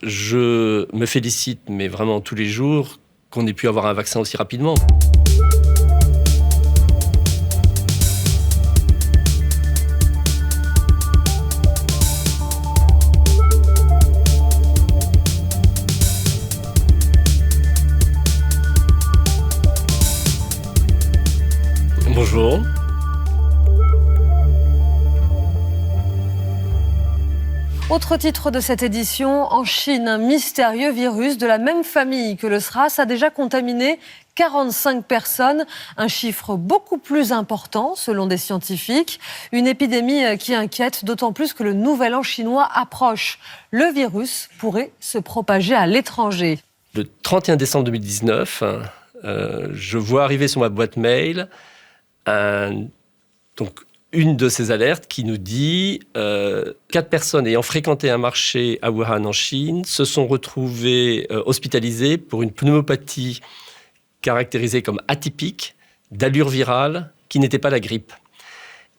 je me félicite, mais vraiment tous les jours, qu'on ait pu avoir un vaccin aussi rapidement. Bonjour. Autre titre de cette édition, en Chine, un mystérieux virus de la même famille que le SRAS a déjà contaminé 45 personnes, un chiffre beaucoup plus important selon des scientifiques. Une épidémie qui inquiète, d'autant plus que le nouvel an chinois approche. Le virus pourrait se propager à l'étranger. Le 31 décembre 2019, je vois arriver sur ma boîte mail une de ces alertes qui nous dit 4 personnes ayant fréquenté un marché à Wuhan en Chine se sont retrouvées hospitalisées pour une pneumopathie caractérisée comme atypique, d'allure virale, qui n'était pas la grippe.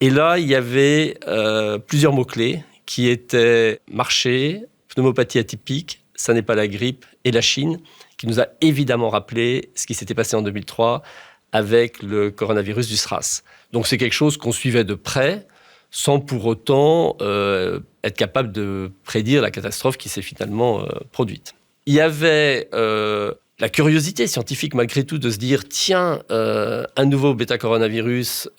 Et là, il y avait plusieurs mots-clés qui étaient marché, pneumopathie atypique, ça n'est pas la grippe, et la Chine, qui nous a évidemment rappelé ce qui s'était passé en 2003 avec le coronavirus du SRAS. Donc c'est quelque chose qu'on suivait de près, sans pour autant être capable de prédire la catastrophe qui s'est finalement produite. Il y avait la curiosité scientifique malgré tout de se dire tiens, un nouveau bêta-coronavirus,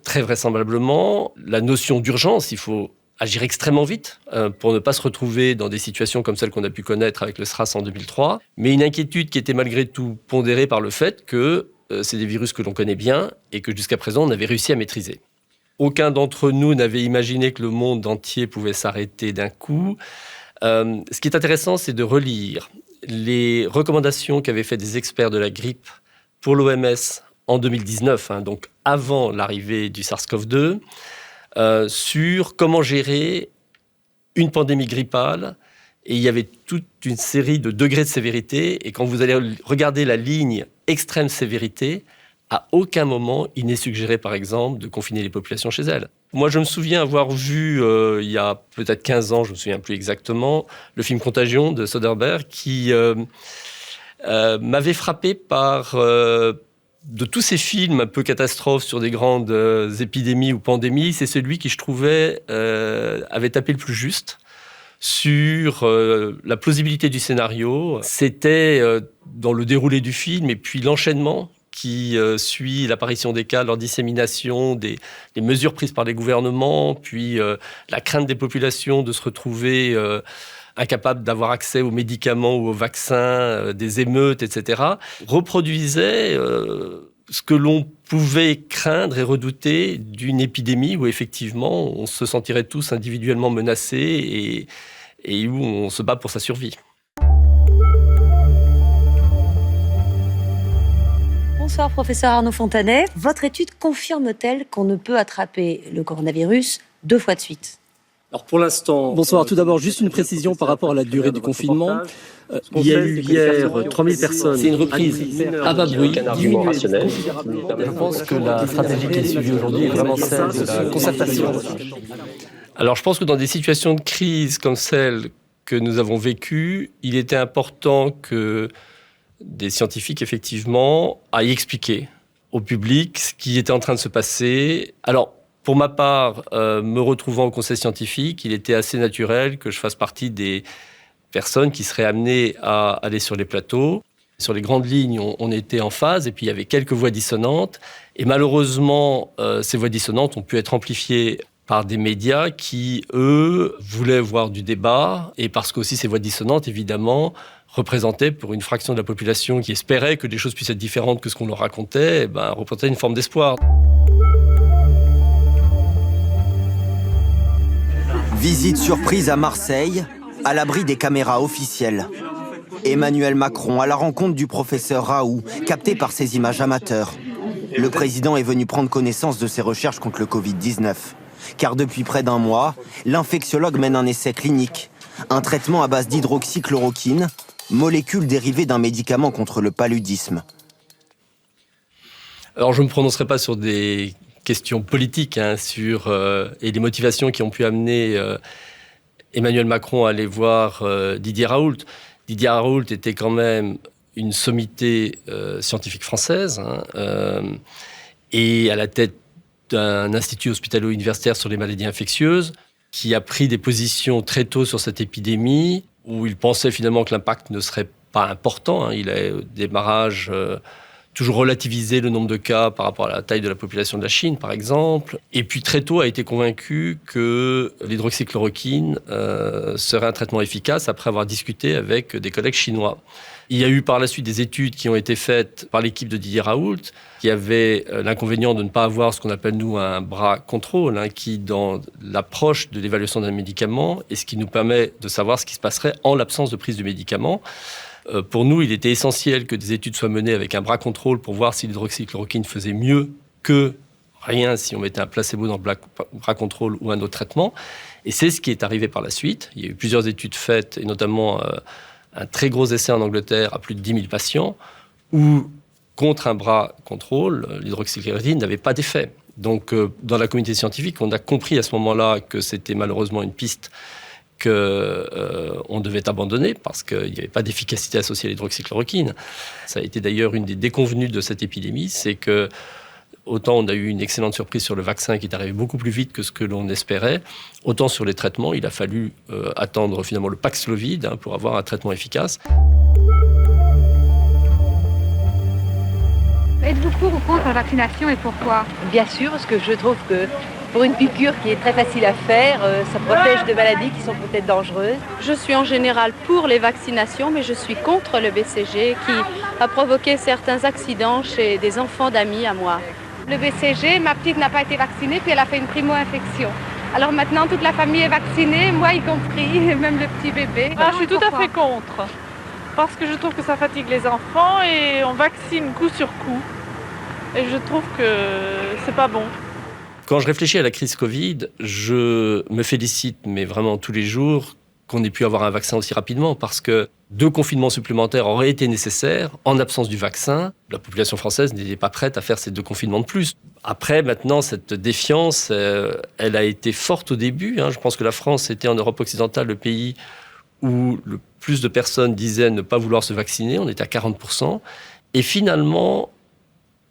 très vraisemblablement, la notion d'urgence, il faut agir extrêmement vite pour ne pas se retrouver dans des situations comme celles qu'on a pu connaître avec le SRAS en 2003, mais une inquiétude qui était malgré tout pondérée par le fait que c'est des virus que l'on connaît bien et que jusqu'à présent on avait réussi à maîtriser. Aucun d'entre nous n'avait imaginé que le monde entier pouvait s'arrêter d'un coup. Ce qui est intéressant, c'est de relire les recommandations qu'avaient fait des experts de la grippe pour l'OMS en 2019, donc avant l'arrivée du SARS-CoV-2, sur comment gérer une pandémie grippale. Et il y avait toute une série de degrés de sévérité. Et quand vous allez regarder la ligne extrême sévérité, à aucun moment, il n'est suggéré, par exemple, de confiner les populations chez elles. Moi, je me souviens avoir vu, il y a peut-être 15 ans, je ne me souviens plus exactement, le film Contagion de Soderbergh, qui m'avait frappé par... de tous ces films un peu catastrophes sur des grandes épidémies ou pandémies, c'est celui qui, je trouvais, avait tapé le plus juste sur la plausibilité du scénario. C'était dans le déroulé du film et puis l'enchaînement qui suit l'apparition des cas, leur dissémination, des mesures prises par les gouvernements, puis la crainte des populations de se retrouver incapables d'avoir accès aux médicaments ou aux vaccins, des émeutes, etc., reproduisait ce que l'on pouvait craindre et redouter d'une épidémie où effectivement on se sentirait tous individuellement menacés et où on se bat pour sa survie. Bonsoir, professeur Arnaud Fontanet. Votre étude confirme-t-elle qu'on ne peut attraper le coronavirus 2 fois de suite ? Alors pour l'instant... Bonsoir, tout d'abord, juste une précision par rapport à la durée du confinement. Il y a eu hier 3000 personnes. C'est une reprise à bas bruit, rationnel. Je pense que la stratégie qui est suivie aujourd'hui est vraiment celle de la concertation. Alors je pense que dans des situations de crise comme celle que nous avons vécues, il était important que des scientifiques, effectivement, aillent expliquer au public ce qui était en train de se passer. Alors, pour ma part, me retrouvant au conseil scientifique, il était assez naturel que je fasse partie des personnes qui seraient amenées à aller sur les plateaux. Sur les grandes lignes, on était en phase, et puis il y avait quelques voix dissonantes. Et malheureusement, ces voix dissonantes ont pu être amplifiées par des médias qui, eux, voulaient voir du débat, et parce qu'aussi ces voix dissonantes, évidemment, représentaient pour une fraction de la population qui espérait que les choses puissent être différentes que ce qu'on leur racontait, représentaient une forme d'espoir. Visite surprise à Marseille, à l'abri des caméras officielles. Emmanuel Macron à la rencontre du professeur Raoult, capté par ces images amateurs. Le président est venu prendre connaissance de ses recherches contre le Covid-19. Car depuis près d'1 mois, l'infectiologue mène un essai clinique. Un traitement à base d'hydroxychloroquine, molécule dérivée d'un médicament contre le paludisme. Alors je ne me prononcerai pas sur des questions politiques, et les motivations qui ont pu amener Emmanuel Macron allait voir Didier Raoult. Didier Raoult était quand même une sommité scientifique française, et à la tête d'un institut hospitalo-universitaire sur les maladies infectieuses, qui a pris des positions très tôt sur cette épidémie, où il pensait finalement que l'impact ne serait pas important. Il a au démarrage toujours relativisé le nombre de cas par rapport à la taille de la population de la Chine, par exemple. Et puis très tôt a été convaincu que l'hydroxychloroquine serait un traitement efficace après avoir discuté avec des collègues chinois. Il y a eu par la suite des études qui ont été faites par l'équipe de Didier Raoult, qui avait l'inconvénient de ne pas avoir ce qu'on appelle nous un bras contrôle, qui dans l'approche de l'évaluation d'un médicament est ce qui nous permet de savoir ce qui se passerait en l'absence de prise de médicament. Pour nous, il était essentiel que des études soient menées avec un bras contrôle pour voir si l'hydroxychloroquine faisait mieux que rien si on mettait un placebo dans le bras contrôle ou un autre traitement. Et c'est ce qui est arrivé par la suite. Il y a eu plusieurs études faites, et notamment un très gros essai en Angleterre à plus de 10 000 patients, où, contre un bras contrôle, l'hydroxychloroquine n'avait pas d'effet. Donc, dans la communauté scientifique, on a compris à ce moment-là que c'était malheureusement une piste qu'on devait abandonner parce qu'il n'y avait pas d'efficacité associée à l'hydroxychloroquine. Ça a été d'ailleurs une des déconvenues de cette épidémie, c'est que autant on a eu une excellente surprise sur le vaccin qui est arrivé beaucoup plus vite que ce que l'on espérait, autant sur les traitements, il a fallu attendre finalement le Paxlovid pour avoir un traitement efficace. Êtes-vous pour ou contre la vaccination et pourquoi ? Bien sûr, parce que je trouve que pour une piqûre qui est très facile à faire, ça protège de maladies qui sont peut-être dangereuses. Je suis en général pour les vaccinations, mais je suis contre le BCG qui a provoqué certains accidents chez des enfants d'amis à moi. Le BCG, ma petite n'a pas été vaccinée, puis elle a fait une primo-infection. Alors maintenant, toute la famille est vaccinée, moi y compris, et même le petit bébé. Je suis tout à fait contre, parce que je trouve que ça fatigue les enfants et on vaccine coup sur coup. Et je trouve que c'est pas bon. Quand je réfléchis à la crise Covid, je me félicite, mais vraiment tous les jours, qu'on ait pu avoir un vaccin aussi rapidement, parce que 2 confinements supplémentaires auraient été nécessaires. En absence du vaccin, la population française n'était pas prête à faire ces 2 confinements de plus. Après, maintenant, cette défiance, elle a été forte au début. Je pense que la France était en Europe occidentale le pays où le plus de personnes disaient ne pas vouloir se vacciner. On était à 40%. Et finalement,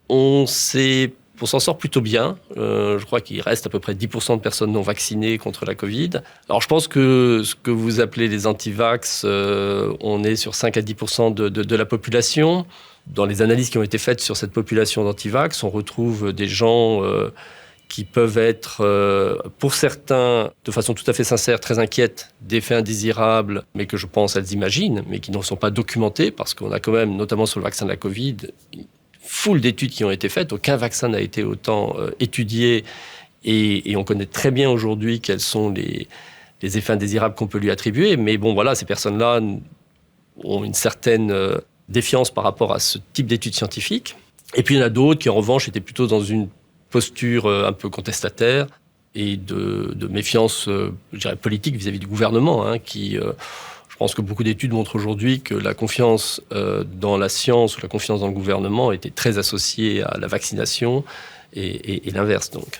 on s'en sort plutôt bien. Je crois qu'il reste à peu près 10% de personnes non vaccinées contre la Covid. Alors je pense que ce que vous appelez les anti-vax, on est sur 5 à 10% de la population. Dans les analyses qui ont été faites sur cette population d'anti-vax, on retrouve des gens qui peuvent être, pour certains, de façon tout à fait sincère, très inquiètes d'effets indésirables, mais que je pense elles imaginent, mais qui ne sont pas documentés, parce qu'on a quand même, notamment sur le vaccin de la Covid, foule d'études qui ont été faites. Aucun vaccin n'a été autant étudié et on connaît très bien aujourd'hui quels sont les effets indésirables qu'on peut lui attribuer. Mais bon, voilà, ces personnes-là ont une certaine défiance par rapport à ce type d'études scientifiques. Et puis il y en a d'autres qui, en revanche, étaient plutôt dans une posture un peu contestataire et de méfiance, je dirais, politique vis-à-vis du gouvernement, qui... Je pense que beaucoup d'études montrent aujourd'hui que la confiance dans la science ou la confiance dans le gouvernement était très associée à la vaccination et l'inverse donc.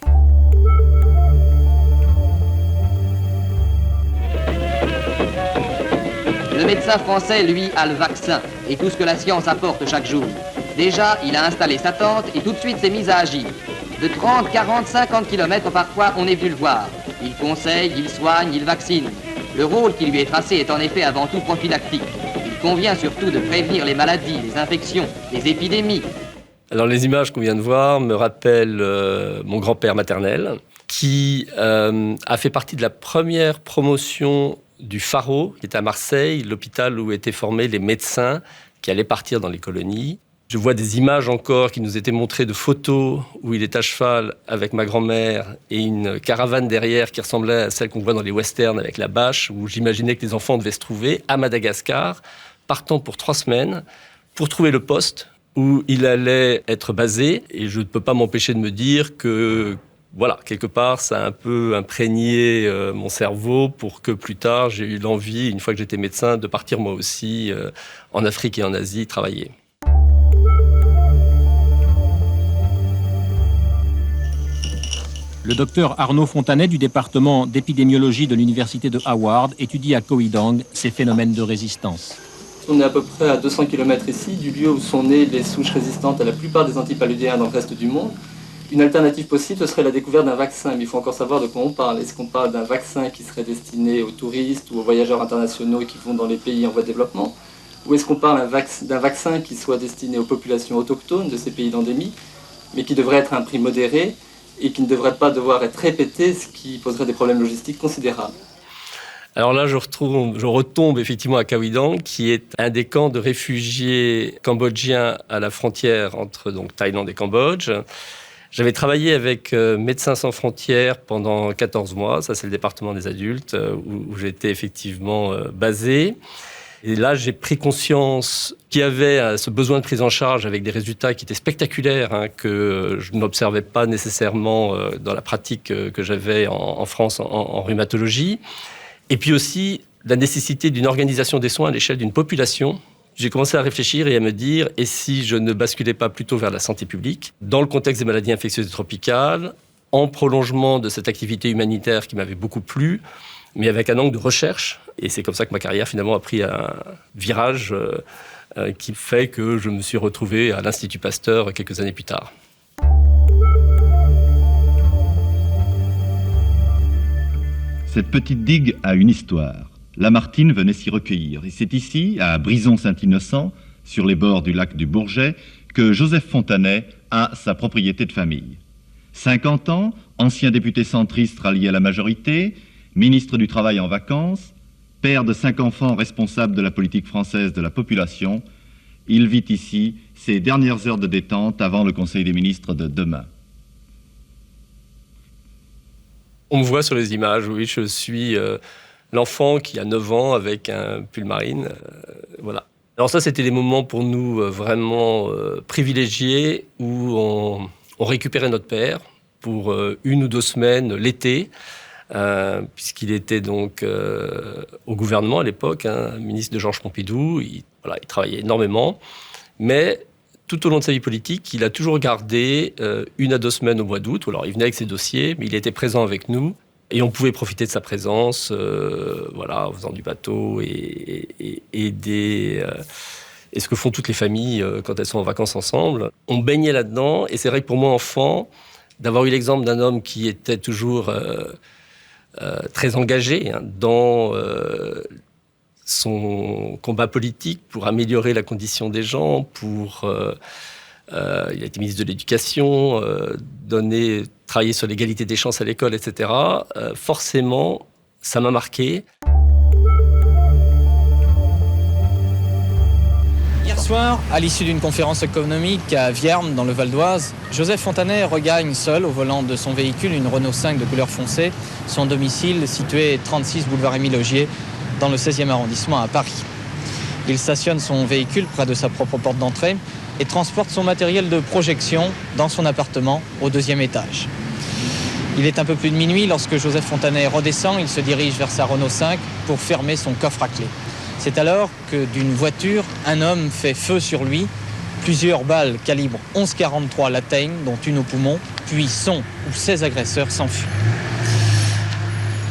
Le médecin français, lui, a le vaccin et tout ce que la science apporte chaque jour. Déjà, il a installé sa tente et tout de suite s'est mis à agir. De 30, 40, 50 km parfois, on est venu le voir. Il conseille, il soigne, il vaccine. Le rôle qui lui est tracé est en effet avant tout prophylactique. Il convient surtout de prévenir les maladies, les infections, les épidémies. Alors les images qu'on vient de voir me rappellent mon grand-père maternel qui a fait partie de la première promotion du Pharo, qui était à Marseille, l'hôpital où étaient formés les médecins qui allaient partir dans les colonies. Je vois des images encore qui nous étaient montrées de photos où il est à cheval avec ma grand-mère et une caravane derrière qui ressemblait à celle qu'on voit dans les westerns avec la bâche, où j'imaginais que les enfants devaient se trouver à Madagascar, partant pour 3 semaines pour trouver le poste où il allait être basé. Et je ne peux pas m'empêcher de me dire que, voilà, quelque part, ça a un peu imprégné mon cerveau pour que plus tard, j'ai eu l'envie, une fois que j'étais médecin, de partir moi aussi en Afrique et en Asie travailler. Le docteur Arnaud Fontanet du département d'épidémiologie de l'université de Howard étudie à Koh Dang ces phénomènes de résistance. On est à peu près à 200 km ici du lieu où sont nées les souches résistantes à la plupart des antipaludéens dans le reste du monde. Une alternative possible, ce serait la découverte d'un vaccin, mais il faut encore savoir de quoi on parle. Est-ce qu'on parle d'un vaccin qui serait destiné aux touristes ou aux voyageurs internationaux qui vont dans les pays en voie de développement? Ou est-ce qu'on parle d'un vaccin qui soit destiné aux populations autochtones de ces pays d'endémie, mais qui devrait être à un prix modéré et qui ne devrait pas devoir être répété, ce qui poserait des problèmes logistiques considérables? Alors là, je retombe effectivement à Koh Dang, qui est un des camps de réfugiés cambodgiens à la frontière entre donc, Thaïlande et Cambodge. J'avais travaillé avec Médecins sans frontières pendant 14 mois, ça c'est le département des adultes, où j'étais effectivement basé. Et là, j'ai pris conscience qu'il y avait ce besoin de prise en charge avec des résultats qui étaient spectaculaires, que je n'observais pas nécessairement dans la pratique que j'avais en France en rhumatologie. Et puis aussi la nécessité d'une organisation des soins à l'échelle d'une population. J'ai commencé à réfléchir et à me dire, et si je ne basculais pas plutôt vers la santé publique, dans le contexte des maladies infectieuses et tropicales, en prolongement de cette activité humanitaire qui m'avait beaucoup plu, mais avec un angle de recherche. Et c'est comme ça que ma carrière finalement a pris un virage qui fait que je me suis retrouvé à l'Institut Pasteur quelques années plus tard. Cette petite digue a une histoire. Lamartine venait s'y recueillir. Et c'est ici, à Brison-Saint-Innocent, sur les bords du lac du Bourget, que Joseph Fontanet a sa propriété de famille. 50 ans, ancien député centriste rallié à la majorité, ministre du Travail en vacances, père de 5 enfants responsable de la politique française de la population, il vit ici ses dernières heures de détente avant le Conseil des ministres de demain. On me voit sur les images, oui, je suis l'enfant qui a 9 ans avec un pull marine, voilà. Alors ça, c'était des moments pour nous vraiment privilégiés où on récupérait notre père pour 1 ou 2 semaines l'été, puisqu'il était donc au gouvernement à l'époque, ministre de Georges Pompidou, il travaillait énormément, mais tout au long de sa vie politique, il a toujours gardé 1 à 2 semaines au mois d'août. Alors, il venait avec ses dossiers, mais il était présent avec nous. Et on pouvait profiter de sa présence, en faisant du bateau et aider. Et ce que font toutes les familles quand elles sont en vacances ensemble. On baignait là-dedans. Et c'est vrai que pour moi, enfant, d'avoir eu l'exemple d'un homme qui était toujours très engagé dans son combat politique pour améliorer la condition des gens, il a été ministre de l'Éducation, travailler sur l'égalité des chances à l'école, etc. Forcément, ça m'a marqué. Hier soir, à l'issue d'une conférence économique à Viermes, dans le Val d'Oise, Joseph Fontanet regagne seul au volant de son véhicule, une Renault 5 de couleur foncée, son domicile situé 36 boulevard Émile Augier, dans le 16e arrondissement à Paris. Il stationne son véhicule près de sa propre porte d'entrée et transporte son matériel de projection dans son appartement au 2e étage. Il est un peu plus de minuit lorsque Joseph Fontanet redescend, il se dirige vers sa Renault 5 pour fermer son coffre à clé. C'est alors que d'une voiture, un homme fait feu sur lui. Plusieurs balles calibre 11,43 l'atteignent, dont une au poumon, puis son ou ses agresseurs s'enfuient.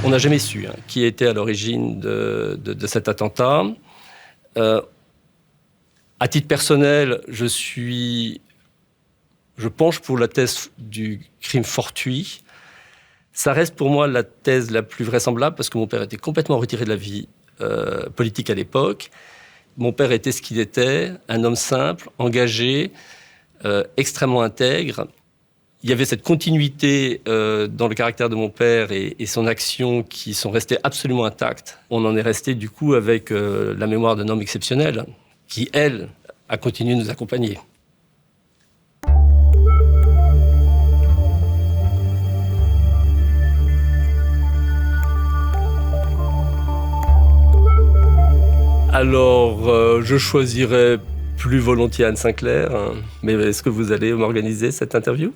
On n'a jamais su qui était à l'origine de cet attentat. À titre personnel, je penche pour la thèse du crime fortuit. Ça reste pour moi la thèse la plus vraisemblable parce que mon père était complètement retiré de la vie politique à l'époque. Mon père était ce qu'il était, un homme simple, engagé, extrêmement intègre. Il y avait cette continuité dans le caractère de mon père et son action qui sont restées absolument intactes. On en est resté du coup avec la mémoire d'un homme exceptionnel qui, elle, a continué de nous accompagner. Alors, je choisirais plus volontiers Anne Sinclair, mais est-ce que vous allez m'organiser cette interview?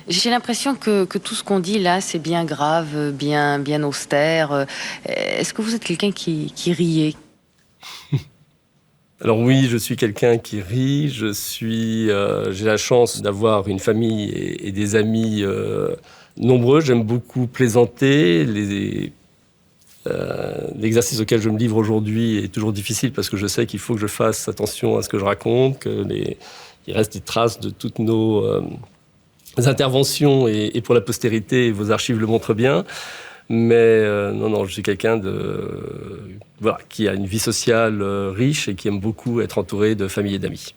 J'ai l'impression que tout ce qu'on dit là, c'est bien grave, bien austère. Est-ce que vous êtes quelqu'un qui riait? Alors oui, je suis quelqu'un qui rit. J'ai la chance d'avoir une famille et des amis nombreux. J'aime beaucoup plaisanter. L'exercice auquel je me livre aujourd'hui est toujours difficile parce que je sais qu'il faut que je fasse attention à ce que je raconte, qu'il reste des traces de toutes nos interventions et pour la postérité, vos archives le montrent bien. Mais non, je suis quelqu'un qui a une vie sociale riche et qui aime beaucoup être entouré de famille et d'amis.